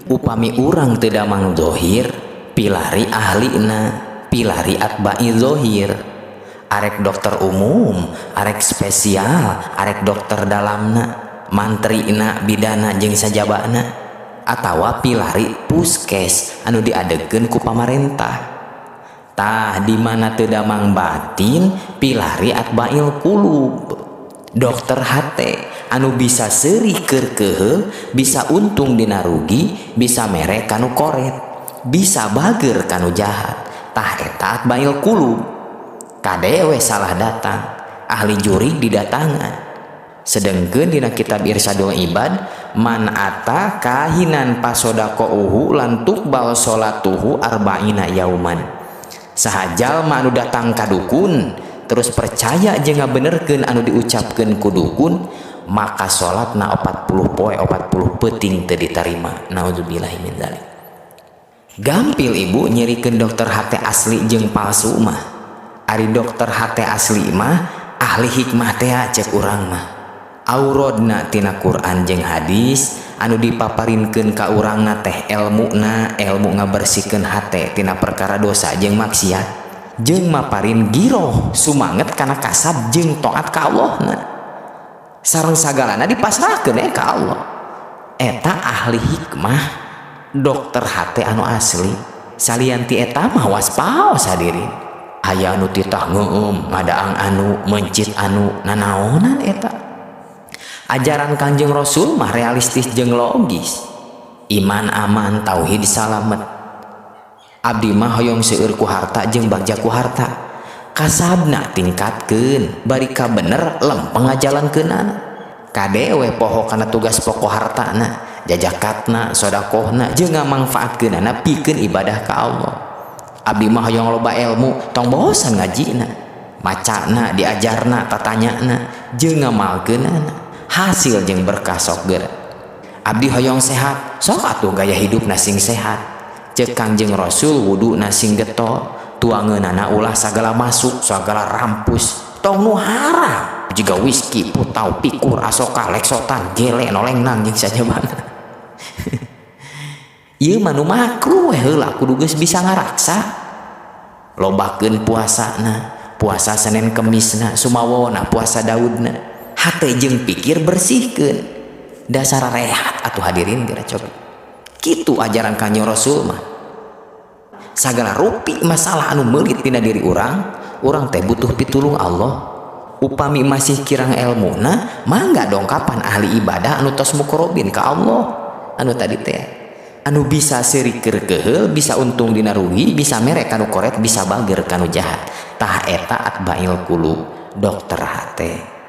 upami urang teu damang zohir pilari ahlina, pilari atba'i zohir, arek dokter umum, arek spesial, arek dokter dalamna, mantrina, bidana jeung sajabana, atawa pilari puskes anu diadegeun ku pamarentah. Tah di mana teu damang batin pilari atba'il qulub, dokter hate anu bisa seuri keur keheul, bisa untung dina rugi, bisa mere kanu koret, bisa bager kanu jahat. Tah eta atba'il qulub. Kadewe salah datang, ahli jurig didatangan. Sedengkeun dina kitab Irsadul Ibad, man ata kahinan pasodaqohu lan tuqbal sholatuhu arba'ina yauman. Sahajal anu datang ka dukun terus percaya jeung ngabenerkeun anu diucapkeun ku dukun, maka salatna 40 poe 40 peuting teu ditarima. Naudzubillahi min dzalik. Gampil ibu nyerikeun dokter hate asli jeung palsu mah. Ari dokter hate asli mah ahli hikmah teh cek urang mah. Aurodna tina Quran jeung hadis anu dipaparinkeun ka urangna teh elmuna, ilmu ngabersihkeun hate tina perkara dosa jeung maksiat, jeung maparin giroh sumanget kana kasab jeung taat ka Allahna. Sareng sagalana dipasrahkeun ka Allah. Eta ahli hikmah, dokter hate anu asli. Salianti eta mah waspaos hadirin. Aya anu titah ngeueum, ngadaang anu, mencit anu, nanaonan eta. Ajaran Kanjeng Rasul mah realistis jeung logis. Iman aman, tauhid salamet. Abdi mah hoyong seueur ku harta jeung bagja ku harta. Kasabna tingkatkeun, bari ka bener lempeng ngajalankeunana. Kadewe poho kana tugas pokok hartana, jajakatna, sodakohna jeung ngamangfaatkeunana pikeun ibadah ka Allah. Abdi mah hoyong loba ilmu, tong bosan ngajina, macana, diajarna, tatanyana, jeung ngamalkeunana. Hasil jeung berkah sok geura. Abdi hoyong sehat, sok atuh gaya hidup sing sehat. Ceuk Kangjeng Rasul wudu sing getol, tuangeunana ulah sagala masuk, sagala rampus, tong nu haram. Jiga whisky, putau, pikur, asoka, leksotan, gele, nolengnan jeung sajabana. Ieu mah nu makruh we heula kudu geus bisa ngaraksa. Lobakeun puasana, puasa Senin Kemisna, sumawona puasa Daudna. Hate jeung pikir bersihkeun, dasar rehat atuh hadirin geura coba. Kitu ajaran Kanjeng Rasul mah. Sagala rupi masalah anu meulit tina diri urang teh butuh pitulung Allah. Upami masih kirang elmuna, mangga dongkapan ahli ibadah anu tos muqarrabin ka Allah. Anu tadi teh anu bisa seuri keur keheul, bisa untung dina rugi, bisa mere kanu koret, bisa bager kanu jahat. Tah eta atba'il qulub, dokter hate.